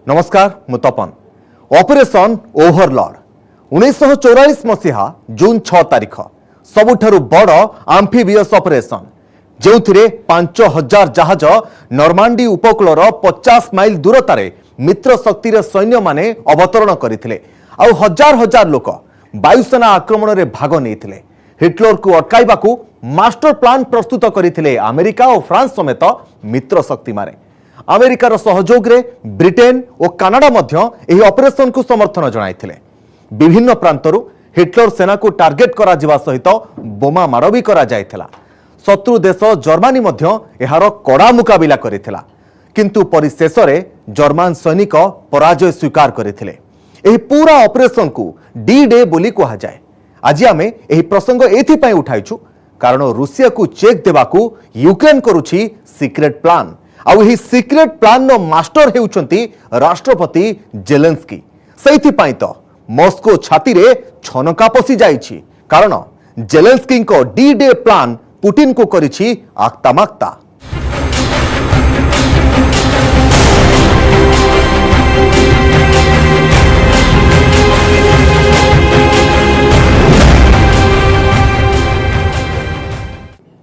नमस्कार मु तपन operation Overlord 1944 मसीहा जून 6 तारिख सबुठारु बड़ आम्फिबियस ऑपरेशन जो 5000 जहाज नॉर्मांडी उपकूलर 50 माइल दूरतार मित्र शक्तिर सैन्य माने अवतरण करथिले आउ हजार हजार लोक वायुसेना आक्रमण में भाग नहीं हिटलर को अटकाइबाकू मास्टर प्लान प्रस्तुत करथिले अमेरिका और फ्रांस समेत मित्र शक्ति माने अमेरिकार सहयोग रे ब्रिटेन और कनाडा मध्य एही ऑपरेशन को समर्थन जणाइथिले विभिन्न प्रांतरु हिटलर सेना को टार्गेट करा जिवा सहित बोमा माड़ भी करा जायथिला शत्रु देश जर्मनी मध्य एहार कड़ा मुकाबिला करिथिला किंतु परिशेष रे जर्मन सैनिक पराजय स्वीकार करथिले एही पूरा ऑपरेशन को डी डे बोली कहा जाए आज आमे एही प्रसंग एथि उठाइछु कारण रूसिया को चेक देबाकू यूक्रेन करुछि सीक्रेट प्लान आउ ही सीक्रेट प्लान नो मास्टर हेउचंती राष्ट्रपति जेलेंस्की सेइथिपाई तो मॉस्को छाती रे छनका पसी जाइछि कारण जेलेंस्की को डी डे प्लान पुतिन को करिछि आक्तामाक्ता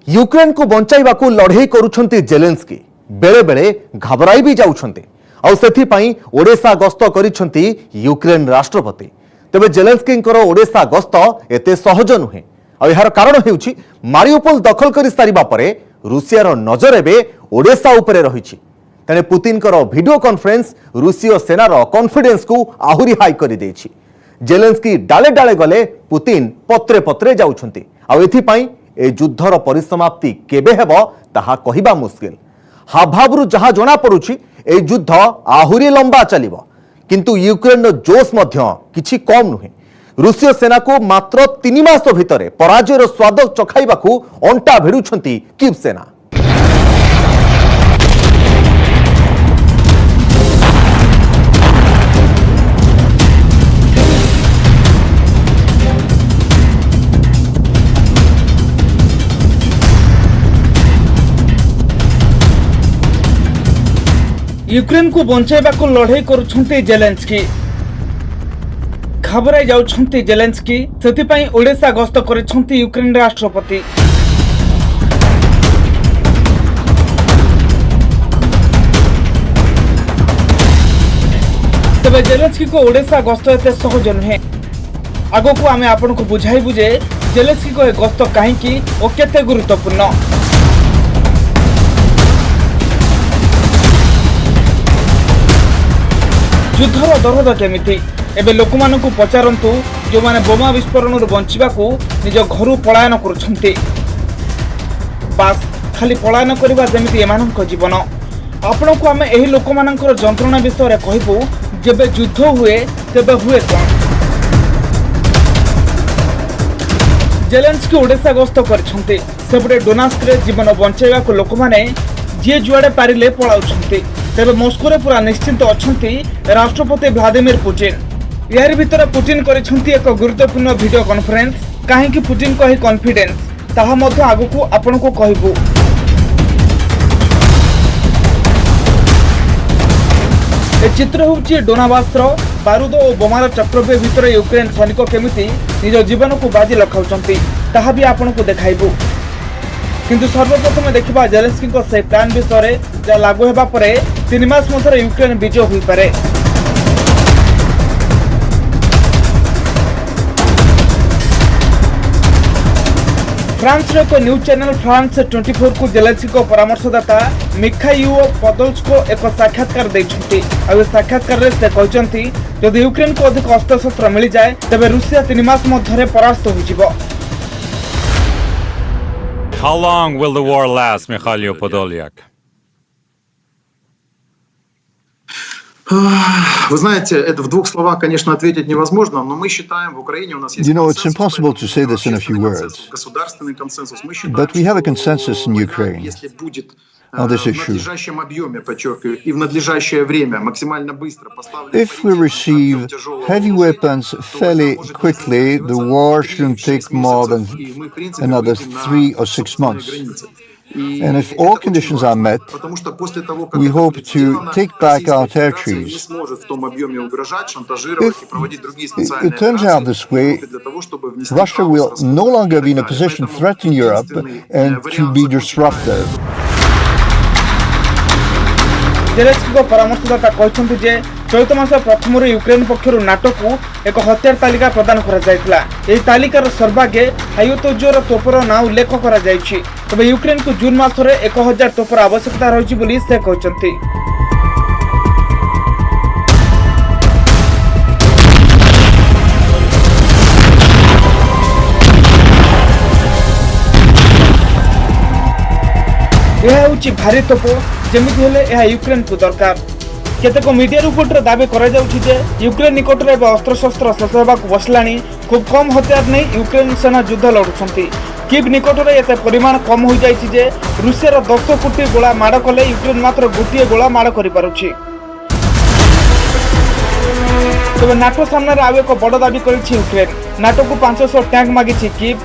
यूक्रेन को बंचाइबाकू लड़ाई करुछंती जेलेंस्की बेले बेले घबराई भी जाउछंती और सेथिपाई ओडेसा गस्त करिछंती यूक्रेन राष्ट्रपति तबे जेलेंस्कींकर ओडेसा गस्त एते सहज नुहे और यार कारण हेउछि मारिउपोल दखल करि सारिबा परे रूसियार नजर एबे ओडेसा उपरे रहिछि तेने पुतिनकर वीडियो कॉन्फ्रेंस रूसीय सेनार कॉन्फिडेंस को आहुरी हाई करि देछि जेलेंस्की डाले डाले गले पुतिन पत्रे पत्रे जाउछंती और एथिपाई ए युद्धर परिसमाप्ति केबे हेबो ताहा कहिबा मुश्किल हाभावरु जहाँ जना पड़ुछि ए युद्ध आहुरी लंबा चलिबो किंतु यूक्रेन जोश मध्य किछि कम नुहे रूसीय सेना को मात्र 3 मास भितरे पराजयर स्वाद चखाइबाकू अंटा भिड़ुछंती कीव सेना यूक्रेन को बंचाइबा को लड़ाई करुछंती जेलेंस्की घबराई जाउछंती जेलेंस्की सेतिपाई ओडिशा गस्त करिछंती यूक्रेन राष्ट्रपति तबे जेलेंस्की को ओडिशा गस्त एते सहज नुहे आगो को आमे आपन को बुझाई बुझे जेलेंस्की को गस्त काहेकि और केते गुरुत्वपूर्ण युद्धर दरद केमिति एबे लोक मानकु पचारंतु जो माने बोमा विस्फोरण बंचिबाकू निज घर पलायन करुछंती बास खाली पलायन करबा जेमिति एमानक जीवन आपण को आमे एही लोक मानकर जंत्रणा विषय रे कहबू जेबे युद्ध हुए तेबे हुए कोन जेलेंस्की ओडिशा गस्त करछंती सेबडे डोनास्क रे जीवन बंचाइबा को लोक माने जे जुआडे पारिले पळाउछंती तेबे मॉस्को रे पूरा निश्चिंत अछंती राष्ट्रपति व्लादिमीर पुतिन यार भीतर पुतिन करिछंती एक गुरुत्वपूर्ण वीडियो कॉन्फ्रेंस काहे कि पुतिन को ही कॉन्फिडेंस ताहा मध्य आगु को आपण को कहबू ए चित्र होउची डोनावास्त्र बारूद और बोमार चक्रव्यूह भीतर यूक्रेन सैनिक केमिति निज जीवन को बाजी लखाउछंती ताहा भी आपण को देखाइबू किंतु सर्वप्रथम देखा जेलेंस्की को से प्लान विषय जहाँ लागू होगा 3 मास मध्य यूक्रेन विजय हो पारे फ्रांस एक न्यूज चैनल फ्रांस 24 को जेलेंस्की को परामर्शदाता मिखाइल पोडोल्स्की एक साक्षात्कार देछंती आ साक्षात्कार से कहते जदि यूक्रेन को अधिक अस्त्रशस्त्र मिल जाए तेज रूसिया 3 मास मध्य परास्त हो How long will the war last, Mikhail Podolyak? Вы знаете, это в 2 словах, конечно, ответить невозможно, но мы считаем, в Украине у нас есть it's impossible to say this in a few words. Государственный консенсус. Мы считаем, But we have a consensus in Ukraine если будет on this в issue. надлежащем объеме, подчеркиваю, и в надлежащее время максимально быстро поставлено. If we receive heavy weapons fairly quickly, the war shouldn't take more than another 3 or 6 months. And if all conditions are met, потому что после того, как we это hope будет to сделано, take back our Российская Федерация не territories. сможет в том объеме угрожать, шантажировать If и проводить другие it специальные turns out операции this way, для того, чтобы внести Russia хаос, will раскол no longer и be in a так далее. position to Поэтому threaten Europe единственный, and to вариант be закончить disruptive. ଜେଲେନ୍ସ୍କିଙ୍କ ପରାମର୍ଶଦାତା କହିଛନ୍ତି ଯେ ଚଳିତ ମାସ ପ୍ରଥମରୁ Ukraine ପକ୍ଷରୁ ନାଟୋକୁ ଏକ ହତିଆର ତାଲିକା ପ୍ରଦାନ କରାଯାଇଥିଲା। ଏହି ତାଲିକାର ସର୍ବାଗ୍ରେ ହାଇଓତୋଜର ତୋପର ନାଁ ଉଲ୍ଲେଖ କରାଯାଇଛି। ତେବେ ୟୁକ୍ରେନକୁ ଜୁନ୍ ମାସରେ 1000 ତୋପର ଆବଶ୍ୟକତା ରହିଛି ବୋଲି ସେ କହିଛନ୍ତି। ଏହା ହେଉଛି ଭାରୀ ତୋପ, ଯେମିତି ହେଲେ ଏହା ୟୁକ୍ରେନକୁ ଦରକାର। କେତେକ ମିଡିଆ ରିପୋର୍ଟରେ ଦାବି କରାଯାଉଛି ଯେ ୟୁକ୍ରେନ ନିକଟରେ ଏବେ ଅସ୍ତ୍ରଶସ୍ତ୍ର ଶେଷ ହେବାକୁ ବସିଲାଣି। ଖୁବ୍ କମ୍ ହତିଆର ନେଇ ୟୁକ୍ରେନ ସେନା ଯୁଦ୍ଧ ଲଢୁଛନ୍ତି। କିଭ୍ ନିକଟରେ ଏତେ ପରିମାଣ କମ୍ ହୋଇଯାଇଛି ଯେ ରୁଷିଆର 10 କୋଟି ଗୋଳା ମାଡ଼ କଲେ ୟୁକ୍ରେନ ମାତ୍ର ଗୋଟିଏ ଗୋଳା ମାଡ଼ କରିପାରୁଛି। ତେବେ ନାଟୋ ସାମ୍ନାରେ ଆଉ ଏକ ବଡ଼ ଦାବି କରିଛି ୟୁକ୍ରେନ। ନାଟୋକୁ 500 ଟ୍ୟାଙ୍କ ମାଗିଛି କିଭ୍।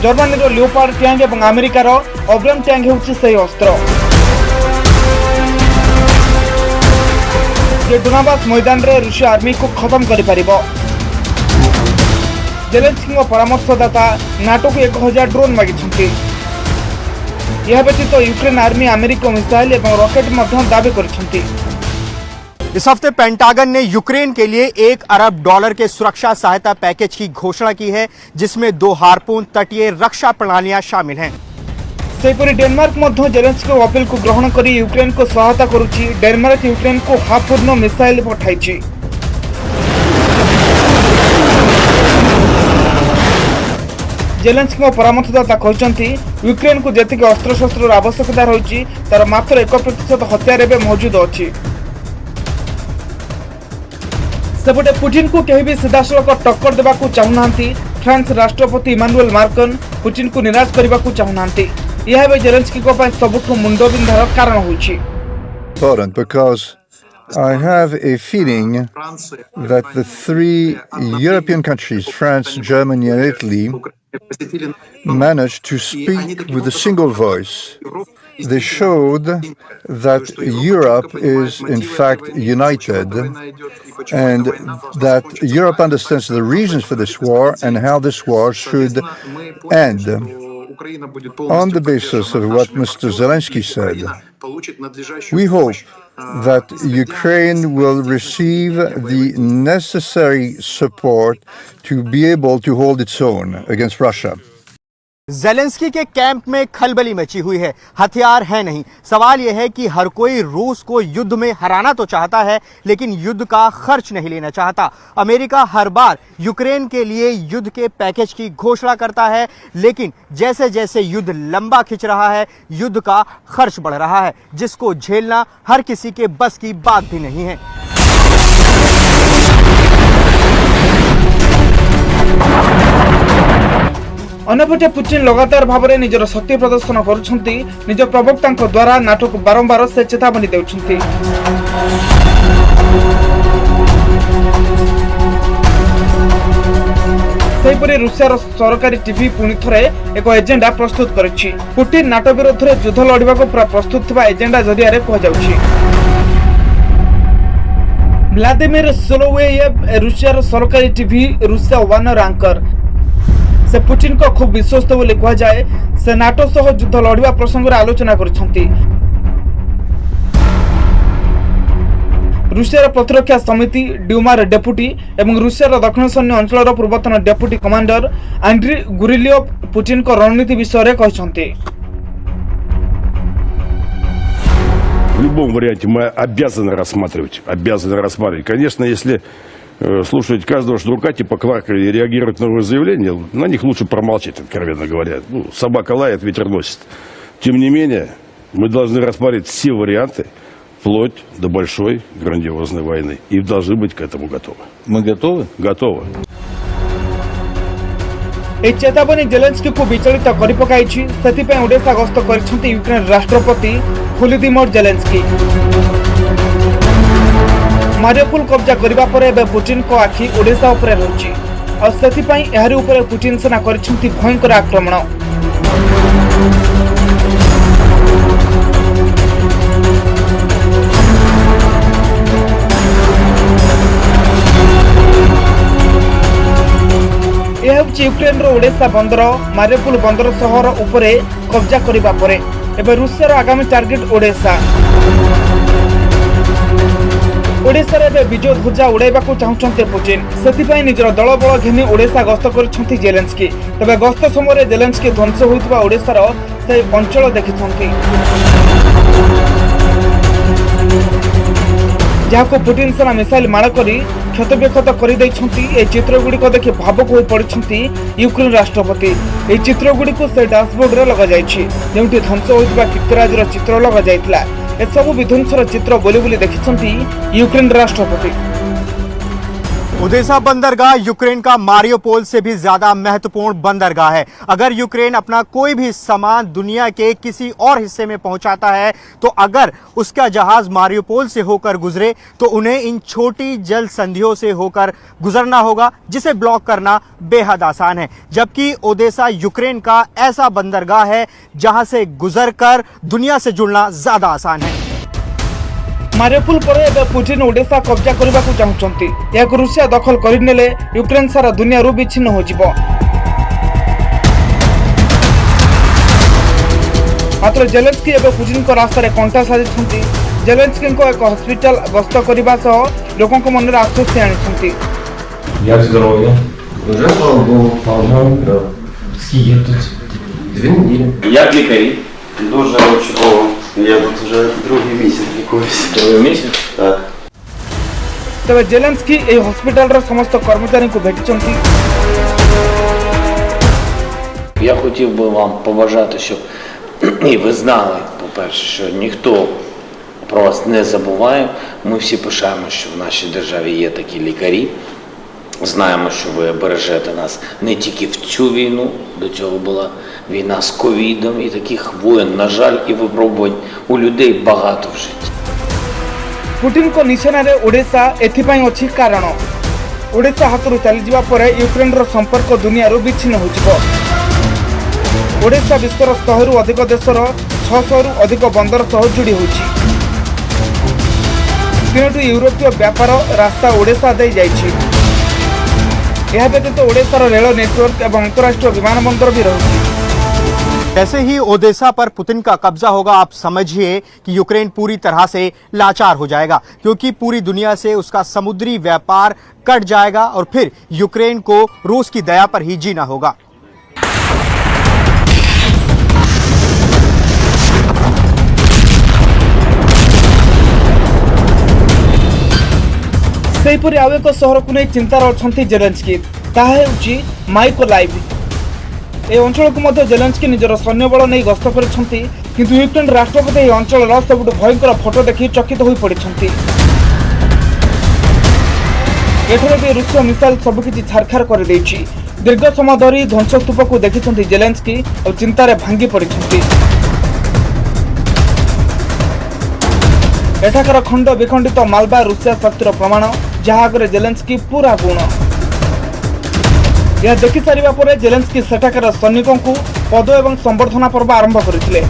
ଜର୍ମାନୀର ଲିଓପାର୍ଡ ଟ୍ୟାଙ୍କ ଏବଂ ଆମେରିକାର ଅବ୍ରାମ୍ ଟ୍ୟାଙ୍କ ହେଉଛି ସେହି ଅସ୍ତ୍ର। ଯେ ଡୋନାବାସ୍ ମଇଦାନରେ ରୁଷିଆ ଆର୍ମିକୁ ଖତମ କରିପାରିବ। ଜେଲେନ୍ସ୍କିଙ୍କ ପରାମର୍ଶଦାତା ନାଟୋକୁ 1000 ଡ୍ରୋନ୍ ମାଗିଛନ୍ତି। ଏହା ବ୍ୟତୀତ ୟୁକ୍ରେନ ଆର୍ମି ଆମେରିକୀୟ ମିସାଇଲ୍ ଏବଂ ରକେଟ୍ ମଧ୍ୟ ଦାବି କରିଛନ୍ତି। इस हफ्ते पेंटागन ने यूक्रेन के लिए $1 अरब के सुरक्षा सहायता पैकेज की घोषणा की है, जिसमें 2 हार्पून तटीय रक्षा प्रणालियां शामिल हैं। सेहीपरि डेनमार्क ମଧ୍ୟ ଜେଲେନ୍ସ୍କିଙ୍କ ଅପିଲକୁ ଗ୍ରହଣ କରି ୟୁକ୍ରେନକୁ ସହାୟତା କରୁଛି। ଡେନମାର୍କ ୟୁକ୍ରେନକୁ ହାଫୁର୍ଣ୍ଣ ମିସାଇଲ୍ ପଠାଇଛି। ଜେଲେନ୍ସ୍କିଙ୍କ ପରାମର୍ଶଦାତା କହିଛନ୍ତି ୟୁକ୍ରେନକୁ ଯେତିକି ଅସ୍ତ୍ରଶସ୍ତ୍ରର ଆବଶ୍ୟକତା ରହିଛି ତାର ମାତ୍ର 1% ହତିଆର ଏବେ ମହଜୁଦ ଅଛି। ସେପଟେ ପୁଟିନକୁ କେହି ବି ସିଧାସଳଖ ଟକ୍କର ଦେବାକୁ ଚାହୁଁନାହାନ୍ତି। ଫ୍ରାନ୍ସ ରାଷ୍ଟ୍ରପତି ଇମାନୁଏଲ ମାକ୍ରନ୍ ପୁଟିନକୁ ନିରାଶ କରିବାକୁ ଚାହୁଁନାହାନ୍ତି। ଏହା ଏବେ ଜେଲେନ୍ସ୍କିଙ୍କ ପାଇଁ ସବୁଠୁ ମୁଣ୍ଡବିନ୍ଧାର କାରଣ ହୋଇଛି। Important because I have a feeling Франция, that the 3 European countries, France, Germany and Italy, посетили managed to speak with a single voice. They showed that Europe is in fact united and that Europe understands the reasons for this war and how this war should end. On the basis of what Mr. Zelensky said, we hope that Ukraine will receive the necessary support to be able to hold its own against Russia. Zelensky के camp में खलबली मची हुई है। हथियार है नहीं। सवाल यह है कि हर कोई रूस को युद्ध में हराना तो चाहता है, लेकिन युद्ध का खर्च नहीं लेना चाहता। अमेरिका हर बार यूक्रेन के लिए युद्ध के पैकेज की घोषणा करता है, लेकिन जैसे जैसे युद्ध लंबा खिंच रहा है, युद्ध का खर्च बढ़ रहा है, जिसको झेलना हर किसी के बस की बात भी नहीं है। अन्यपटे पुतिन लगातार भाव में निजर शक्ति प्रदर्शन करुछंती। निज प्रवक्तांक द्वारा नाटो को बारंबार से चेतावनी देउछंती। सेहीपरि रूसियार सरकारी टीवी पुणी थरे एक एजेंडा प्रस्तुत करिछि। पुतिन नाटो विरोध में युद्ध लड़िबा को पूरा प्रस्तुत थिबा एजेंडा जरिया रे कह जाउछि। व्लादिमीर सोलोवेयेव रूसियार सरकारी टीवी रूसिया 1 एंकर। से पुतिन को खूब विश्वस्त बोली कह जाए। से नाटो सह युद्ध लड़िबा प्रसंग रे आलोचना करछंती। रूसियार प्रतिरक्षा समिति ड्यूमार डेपुटी एवं रूसियार दक्षिण सैन्य अंचल पूर्वतन डेपुटी कमांडर आंड्री गुरिलियोव पुतिन को रणनीति विषय रे कहछंती। В любом варианте мы обязаны рассматривать. Конечно, если слушать каждого шнурка, типа Кларка, и реагировать на новые заявления, на них лучше промолчать, откровенно говоря. Собака лает, ветер носит. Тем не менее, мы должны рассматривать все варианты, вплоть до большой грандиозной войны. И должны быть к этому готовы. Мы готовы? Готовы. ए चेतावनी जेलेन्स्की को विचलित कर पकाइछि। सेतिपय ओडेसा गस्त करछन्ती यूक्रेन राष्ट्रपति वोलोदिमीर जेलेन्स्की। मारिउपोल कब्जा करबा परे एबे पुतिन को आखि ओडेसा उपरे रहछि और सेतिपय एहारी उपरे पुतिन सेना करछन्ती भयंकर आक्रमण। ଚାଲିଛି ୟୁକ୍ରେନର ଓଡେସା ବନ୍ଦର ମାରିଉପୋଲ ବନ୍ଦର ସହର ଉପରେ କବ୍ଜା କରିବା ପରେ ଏବେ ରୁଷିଆର ଆଗାମୀ ଟାର୍ଗେଟ ଓଡେସା। ओडिशारे ଏବେ ବିଜୟ ଧ୍ୱଜା ଉଡ଼ାଇବାକୁ ଚାହୁଁଛନ୍ତି ପୁତିନ। ସେଥିପାଇଁ ନିଜର ଦଳବଳ ଘେନି ଓଡିଶା ଗସ୍ତ କରିଛନ୍ତି ଜେଲେନ୍ସ୍କି। ତେବେ ଗସ୍ତ ସମୟରେ ଜେଲେନ୍ସ୍କି ଧ୍ୱଂସ ହୋଇଥିବା ଓଡିଶାର ସେହି ଅଞ୍ଚଳ ଦେଖିଛନ୍ତି, ଯାହାକୁ ପୁତିନ ସେନା ମିସାଇଲ ମାଡ଼ କରି କ୍ଷତବିକ୍ଷତ କରିଦେଇଛନ୍ତି। ଏହି ଚିତ୍ରଗୁଡ଼ିକ ଦେଖି ଭାବୁକ ହୋଇ ପଡ଼ିଛନ୍ତି ୟୁକ୍ରେନ ରାଷ୍ଟ୍ରପତି। ଏହି ଚିତ୍ରଗୁଡ଼ିକୁ ସେ ଡ୍ୟାସବୋର୍ଡରେ ଲଗାଯାଇଛି, ଯେଉଁଠି ଧ୍ୱଂସ ହୋଇଥିବା କୀର୍ତ୍ତିରାଜର ଚିତ୍ର ଲଗାଯାଇଥିଲା। एसबू विध्वंसर चित्र बोली बोली देखिछंती यूक्रेन राष्ट्रपति। ओडेसा बंदरगाह यूक्रेन का मारियोपोल से भी ज्यादा महत्वपूर्ण बंदरगाह है। अगर यूक्रेन अपना कोई भी सामान दुनिया के किसी और हिस्से में पहुंचाता है तो अगर उसका जहाज मारियोपोल से होकर गुजरे तो उन्हें इन छोटी जल संधियों से होकर गुजरना होगा, जिसे ब्लॉक करना बेहद आसान है। जबकि ओडेसा यूक्रेन का ऐसा बंदरगाह है जहां से गुजरकर दुनिया से जुड़ना ज्यादा आसान है। मारिउपोल पर एबे पुतिन ओडिशा कब्जा करने को चाहते। यह रूसिया दखल करनेले यूक्रेन सारा दुनिया रू विच्छिन्न हो जिवो। मात्र जेलेन्स्की एबे पुतिन को रास्ता रे कंटा साजिछंती। जेलेन्स्की को एक हॉस्पिटल गस्त करबा सह लोगों को मन रे आश्वस्त आनिछंती। Як здоров'я? Уже, слава Богу, да. Скільки тут? 2 недели. Як лікарі? Дуже чудово. Я тут вже другий місяць лікуюся. Другий місяць? Так. तेज जेलेन्स्की ए हॉस्पिटल समस्त कर्मचारी को भेटिछंती। Я хотів би вам побажати, щоб і ви знали, по-перше, що ніхто про вас не забуває. Ми всі пишаємо, що в нашій державі є такі лікарі. Знаємо, що ви бережете нас не тільки в цю війну, до цього була війна з ковідом, і таких воєн, на жаль, і випробувань у людей багато в житті. पुतिन को निशाना रे ओडिशा एथिपाई अछि कारण। ओडिशा हातरू चली जिबा परे यूक्रेन रो संपर्क दुनिया रो विच्छिन्न हो जिवो। ओडिशा विश्वर 100 रु अधिक देशर 600 रु अधिक बंदर सह जोड़ी होछि। तीनोटी यूरोपीय व्यापार रास्ता ओडिशा दे जाइछि। यह व्यतीत ओडिशार रेल नेटवर्क एवं अंतरराष्ट्रीय विमानबंदर भी रही। जैसे ही ओडेसा पर पुतिन का कब्जा होगा, आप समझिए कि यूक्रेन पूरी तरह से लाचार हो जाएगा, क्योंकि पूरी दुनिया से उसका समुद्री व्यापार कट जाएगा और फिर यूक्रेन को रूस की दया पर ही जीना होगा। सेहीपरि आउ एक सहर को नहीं चिंतार अछंती जेलेन्स्की। ताहा हेउछि माइकोलाइव। ए अंचल को मध्य जेलेन्स्की निजर सैन्यबल नहीं गस्त करिसंती, किंतु यूक्रेन राष्ट्रपति ए अंचल सबुठु भयंकर फोटो देखि चकित होई पड़िसंती। एठरे भी रूसीय मिसाइल सबकिछि छारखार कर देछि। दीर्घ समय धरी ध्वंसस्तूप को देखिसंती जेलेन्स्की और चिंतार भांगी पड़िसंती। एठाकर खंड विखंडित मालबा रूसिया शक्तिर प्रमाण, जहाँ आगे जेलेन्स्की पूरा गुण। यह देखि सारिबा परे जेलेन्स्की सेठाकर सैनिकों को पद एवं संबर्धना पर्व आरंभ करथिले।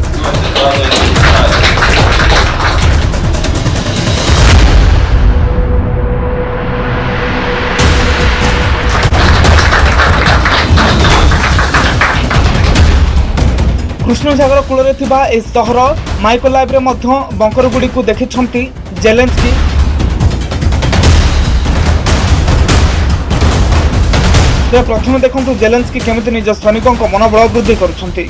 कृष्ण सागर कूल थिबा ए सहर माइकोलाइव रे मध्य बंकर गुडी को देखिछंती जेलेन्स्की। प्रथम देखु जेलेन्स्की केमिति निज सैनिकों मनोबल वृद्धि करुछंती।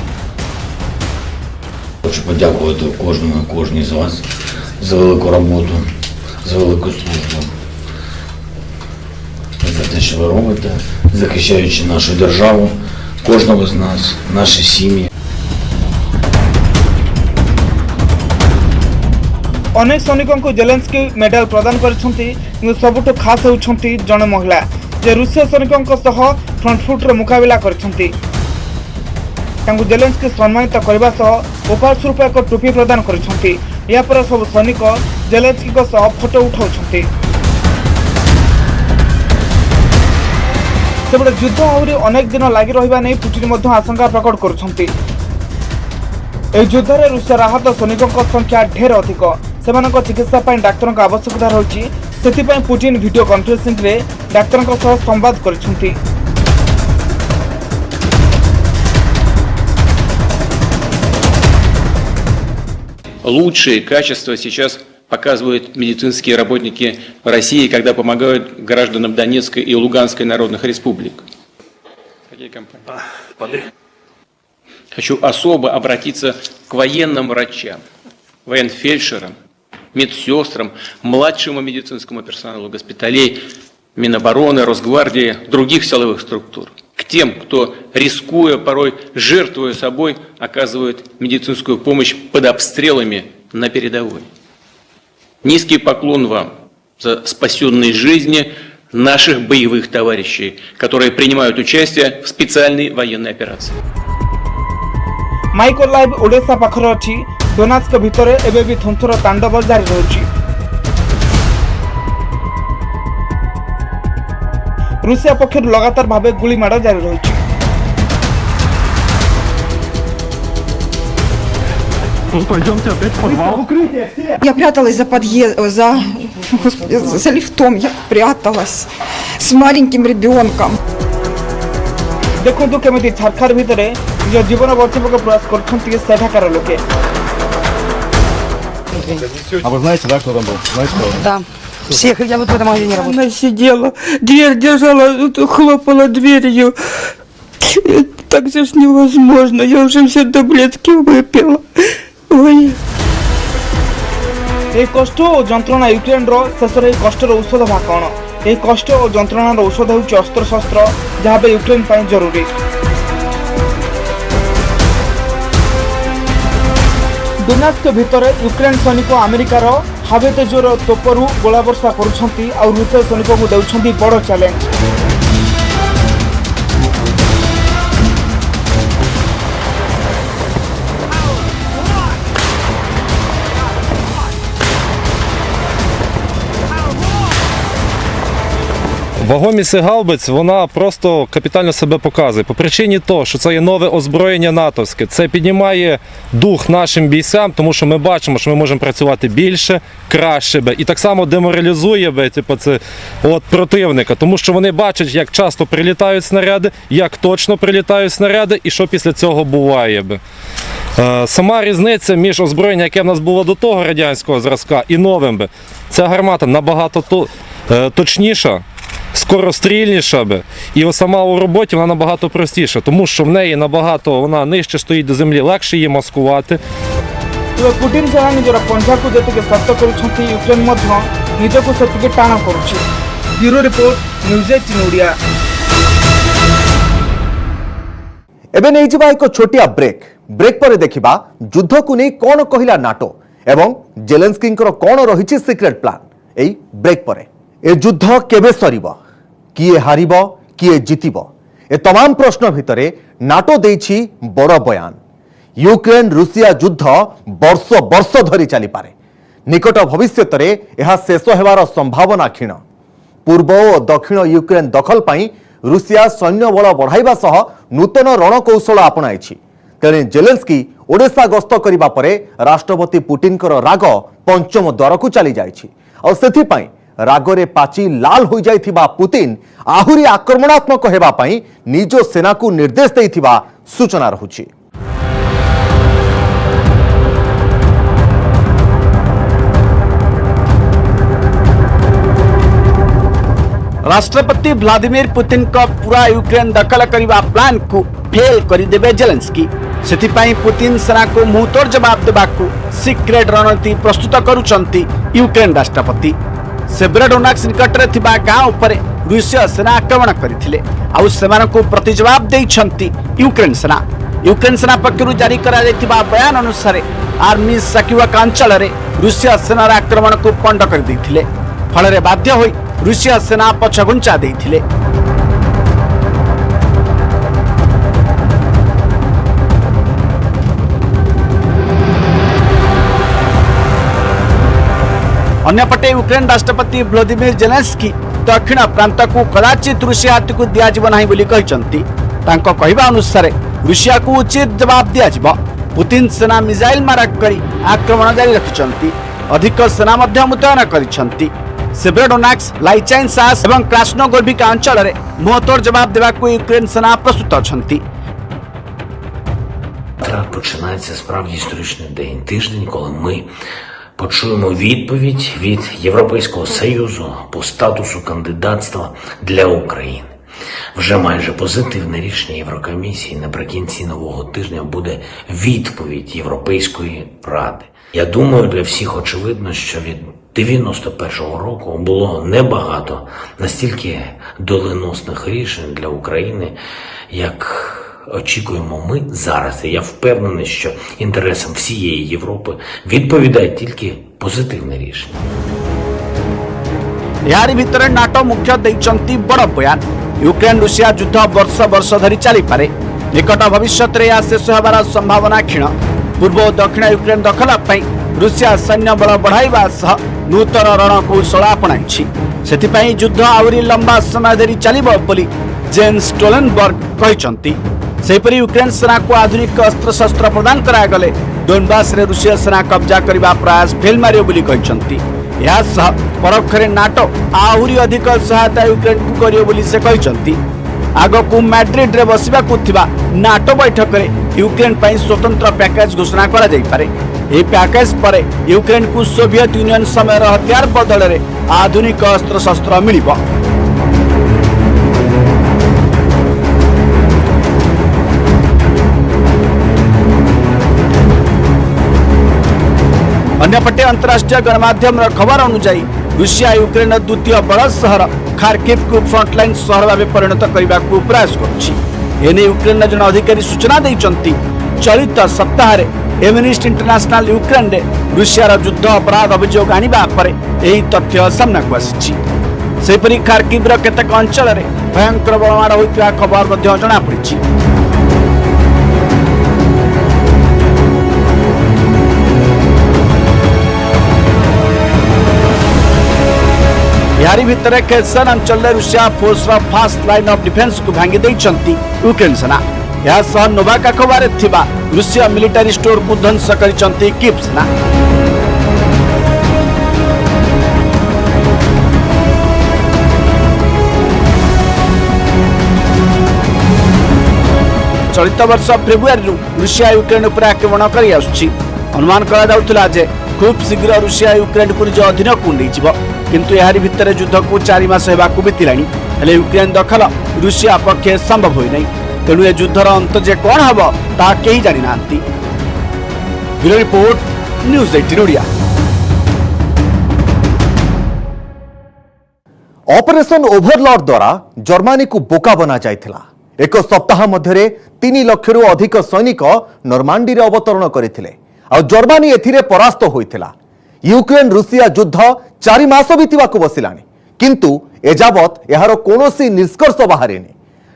Хочу подякувати кожному і кожній з вас за велику роботу, за велику службу, за те, що ви робите, захищаючи нашу державу, кожного з нас, наші сім'ї. अनेक सैनिकों को जेलेन्स्की मेडल प्रदान करछंती, किंतु सबुठु खास होउछंती जने महिला जे रूसीय सैनिकों सह फ्रंटफुट रे मुकाबला करछंती। तांकु जेलेन्स्की सम्मानित करबा सह उपहार स्वरूप एक टोपी प्रदान करछंती। या पर सब सैनिक जेलेन्स्की को सह फोटो उठाउछंती। सेबडे युद्ध आहुरी अनेक दिन लागि रहिबा नै पुतिन मध्य आशंका प्रकट करछंती। ए युद्ध रे रूसिया आहत सैनिकों संख्या ढेर अधिक। सेमानक चिकित्सा पाई डाक्तरों का आवश्यकता रही। सेथिपाई पुतिन वीडियो कॉन्फ्रेंसिंग रे डाक्तरों सह संवाद करछंती। лучшие качества сейчас показывают медицинские работники России, когда помогают гражданам Донецкой и Луганской народных республик. Какие компании? Хочу особо обратиться к военным врачам, военфельдшерам, медсестрам, младшему медицинскому персоналу госпиталей, Минобороны, Росгвардии, других силовых структур. К тем, кто, рискуя, порой жертвуя собой, оказывает медицинскую помощь под обстрелами на передовой. Низкий поклон вам за спасенные жизни наших боевых товарищей, которые принимают участие в специальной военной операции. ମାଇକୋ ଲାଇଭ୍ ଓଡ଼ିଶା ପାଖରେ ଅଛି। ଡୋନାସ୍କ ଭିତରେ ଏବେ ବି ଥୁନ୍ଥୁର ତାଣ୍ଡବ ଜାରି ରହିଛି। ରୁଷିଆ ପକ୍ଷରୁ ଲଗାତାର ଭାବେ ଗୁଳିମାଡ଼ ଜାରି ରହିଛି। Я пряталась за за лифтом, я пряталась с маленьким ребенком. ଦେଖନ୍ତୁ କେମିତି ଝାରଖଣ୍ଡ ଭିତରେ ନିଜ ଜୀବନ ବଞ୍ଚାଇବାକୁ ପ୍ରୟାସ କରୁଛନ୍ତି ସେଠାକାର ଲୋକେ। А вы знаете, да, кто там был? Знаете, кто? Да. Всех, я вот в этом магазине работала. Она сидела, дверь держала, хлопала дверью. Так же ж невозможно. Я уже все таблетки выпила. Ой. এই কষ্ট ও যন্ত্রণা ইউক্রেনর শেষରେ এই কষ্টର ଔଷଧ ବା କ'ଣ? এই কষ্ট ও যন্ত্রণার ঔষধ ହେଉଛି ଅସ୍ତ୍ରଶସ୍ତ୍ର, ଯାହା ଏବେ ୟୁକ୍ରେନ ପାଇଁ ଜରୁରୀ। ଡୋନାସ୍କ ଭିତରେ ୟୁକ୍ରେନ ସୈନିକ ଆମେରିକାର ହାବେତେଜର ତୋପରୁ ଗୋଳାବର୍ଷା କରୁଛନ୍ତି ଆଉ ରୁଷ ସୈନିକଙ୍କୁ ଦେଉଛନ୍ତି ବଡ଼ ଚ୍ୟାଲେଞ୍ଜ। Вагомість гаубиць, вона просто капітально себе показує. По причині того, що це є нове озброєння натовське. Це піднімає дух нашим бійцям, тому що ми бачимо, що ми можемо працювати більше, краще. І так само деморалізує противника, тому що вони бачать, як часто прилітають снаряди, як точно прилітають снаряди і що після цього буває. Сама різниця між озброєнням, яке в нас було до того радянського зразка, і новим. Ця гармата набагато точніша, скорострільніша і сама у роботі вона набагато простіша, тому що в неї набагато вона нижче стоїть до землі, легше її маскувати. ପୁଟିନ ସେନା ନିଜର ପଞ୍ଜାକୁ ଯେତିକି ଶକ୍ତ କରୁଛନ୍ତି ୟୁକ୍ରେନ ମଧ୍ୟ ନିଜକୁ ସେତିକି ଟାଣ କରୁଛି। Bureau report news 18 Odia. ଏବେ ନେଇଯିବା ଏକ ଛୋଟିଆ ବ୍ରେକ୍ ପରେ ଦେଖିବା ଯୁଦ୍ଧକୁ ନେଇ କ'ଣ କହିଲା ନାଟୋ ଏବଂ ଜେଲେନ୍ସ୍କିଙ୍କର କ'ଣ ରହିଛି ସିକ୍ରେଟ ପ୍ଲାନ୍। ଏଇ ବ୍ରେକ୍ ପରେ ଏ ଯୁଦ୍ଧ କେବେ ସରିବ, କିଏ ହାରିବ, କିଏ ଜିତିବ, ଏ ତମାମ ପ୍ରଶ୍ନ ଭିତରେ ନାଟୋ ଦେଇଛି ବଡ଼ ବୟାନ। ୟୁକ୍ରେନ ରୁଷିଆ ଯୁଦ୍ଧ ବର୍ଷ ବର୍ଷ ଧରି ଚାଲିପାରେ। ନିକଟ ଭବିଷ୍ୟତରେ ଏହା ଶେଷ ହେବାର ସମ୍ଭାବନା କ୍ଷୀଣ। ପୂର୍ବ ଓ ଦକ୍ଷିଣ ୟୁକ୍ରେନ ଦଖଲ ପାଇଁ ରୁଷିଆ ସୈନ୍ୟବଳ ବଢ଼ାଇବା ସହ ନୂତନ ରଣକୌଶଳ ଆପଣାଇଛି। ତେଣେ ଜେଲେନ୍ସ୍କି ଓଡ଼ିଶା ଗସ୍ତ କରିବା ପରେ ରାଷ୍ଟ୍ରପତି ପୁଟିନଙ୍କର ରାଗ ପଞ୍ଚମ ଦ୍ୱାରକୁ ଚାଲିଯାଇଛି। ଆଉ ସେଥିପାଇଁ ରାଗରେ ପାଚି ଲାଲ ହୋଇଯାଇଥିବା ପୁତିନ ଆହୁରି ଆକ୍ରମଣାତ୍ମକ ହେବା ପାଇଁ ନିଜ ସେନାକୁ ନିର୍ଦ୍ଦେଶ ଦେଇଥିବା ସୂଚନା ରହୁଛି। राष्ट्रपति व्लादिमीर पुतिन का पूरा यूक्रेन दखल करने प्लान को फेल करदेवे जेलेन्स्की। सेथिपाई पुतिन सेना को मुहतोड़ जवाब देवाकू सिक्रेट रणनीति प्रस्तुत करुचंती यूक्रेन राष्ट्रपति। सेब्रेडोनाक्स निकट में थिबा गांव पर रूसिया सेना आक्रमण करथिले आउ सेमानकू प्रतिजवाब देइछंती यूक्रेन सेना। यूक्रेन सेना पक्षरु जारी करा जायतिबा बयान अनुसार आर्मी साकिवाक अंचल रे रूसिया सेना आक्रमण को पंड कर देथिले। फल बाध्य होई रूसिया सेना पछघुंचा देथिले। अन्यपटे यूक्रेन राष्ट्रपति व्लादिमीर जेलेन्स्की दक्षिण प्रांत को कदाचित रूसिया हाथ को दियाजिब नाही बोली कहिसंती। तांको कहिबा अनुसार रूसिया को उचित जवाब दियाजिब। पुतिन सेना मिसाइल मारा करी आक्रमण जारी रखिसंती। अधिक सेना मध्य मुतयन करिसंती। सेब्रेडोनाक्स, लाइचाइनसास एवं क्रास्नोगोर्भिका अंचल में मुहतोड़ जवाब देवाकू यूक्रेन सेना प्रस्तुत अछंती। Завтра починається справді історичний день, тиждень, коли ми почуємо відповідь від Європейського Союзу по статусу кандидатства для України. Вже майже позитивне рішення Єврокомісії наприкінці нового тижня буде відповідь Європейської Ради. Я думаю, для всіх очевидно, що від 91-го року було небагато настільки доленосних рішень для України, як очікуємо ми зараз. І я впевнений, що інтересам всієї Європи відповідає тільки позитивне рішення. यारी भितर नाटो मुख्य देइचंती बड़ बयान यूक्रेन रूसिया युद्ध वर्ष वर्ष धरी चली पारे निकट भविष्य में यह शेष होबार संभावना क्षीण पूर्व और दक्षिण यूक्रेन दखल पाई रूसिया सैन्य बल बढ़ाइबा सह नूतन रणकौशल आपणाइछि सेथिपाई युद्ध आहुरी लंबा समय धरी चलिबो बोली जेन्स स्टोलेनबर्ग कहिसंती सेहिपरि यूक्रेन सेना को आधुनिक अस्त्र शस्त्र प्रदान करागले डोनबास रे रूसिया सेना कब्जा करबा प्रयास फेल मारियो बोली कहिसंती यासह परोक्षरे नाटो आहुरी अधिक सहायता यूक्रेन को करियो बोली से कहिसंती आगकू मैड्रिड रे बसिबाकू थिबा नाटो बैठक रे यूक्रेन पई स्वतंत्र पैकेज घोषणा करा जाई पारे ए पैकेज पर यूक्रेन को सोवियत यूनियन समय हथियार बदल रे आधुनिक अस्त्र शस्त्र मिलिबो। अन्यपटे अंतर्राष्ट्रीय गणमाध्यम खबर अनुसार रूसिया यूक्रेन द्वितीय बड़ सहर खार्किव को फ्रंटलाइन सहर भाव परिणत करने को प्रयास करुच्ची यूक्रेन जन अधिकारी सूचना देइचंती चलित सप्ताह एमनेस्टी इंटरनेशनल यूक्रेन रे रूसिया युद्ध अपराध अभियोग आनिबा परे एही तथ्य सामना को आसीछि सेपरि खार्किव रो केतेक अंचल रे भयंकर बोमामाड़ होइतिबा खबर मध्ये जणा पड़िछि। यारी भितर खेसन अंचल Russia force fast line of defence को भांगी देइचंती यूक्रेन सेना या सह नोवाकाखोवारे थिबा रूसिया मिलिटरी स्टोर को ध्वंस करिचंती कीव सेना। चलित वर्ष फेब्रुआरी रूसिया यूक्रेन उपर आक्रमण करि आसुछि अनुमान करा जाउथला जे खूब शीघ्र रूसिया यूक्रेन को निज अधीन को नहीं किंतु यारी भितर युद्ध को 4 मास होगा बीतलानी हेले यूक्रेन दखल रूसिया पक्षे संभव होई नहीं तेणु ए युद्धर अंत जे कौन हम ता केही जानि नांती। Bureau report news 18 Odia. Operation Overlord द्वारा जर्मनी को बोका बना जाइथिला एक सप्ताह मध्य 3 लाख रु अधिक सैनिक नॉर्मांडी रे अवतरण करथिले आ जर्मनी एथिरे परास्त होइथिला। यूक्रेन रूसिया युद्ध 4 मास बीतवा को बसिलानी किंतु एजावत यार कोनोसी निष्कर्ष बाहरेनी।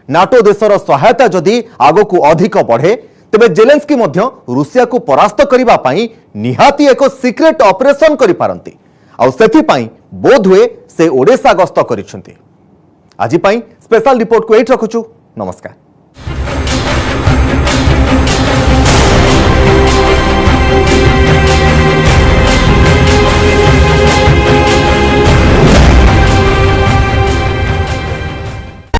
नाटो देशर सहायता जदि आगो को अधिक बढ़े तेबे जेलेंस्की मध्य रूसिया को परास्त करिबा पई निहाती एक सीक्रेट ऑपरेशन करि पारंती आ सेथि पई बोध हुए से ओडिशा गस्त करिसंती। आजि पई स्पेशल रिपोर्ट को एट रखुछु। नमस्कार।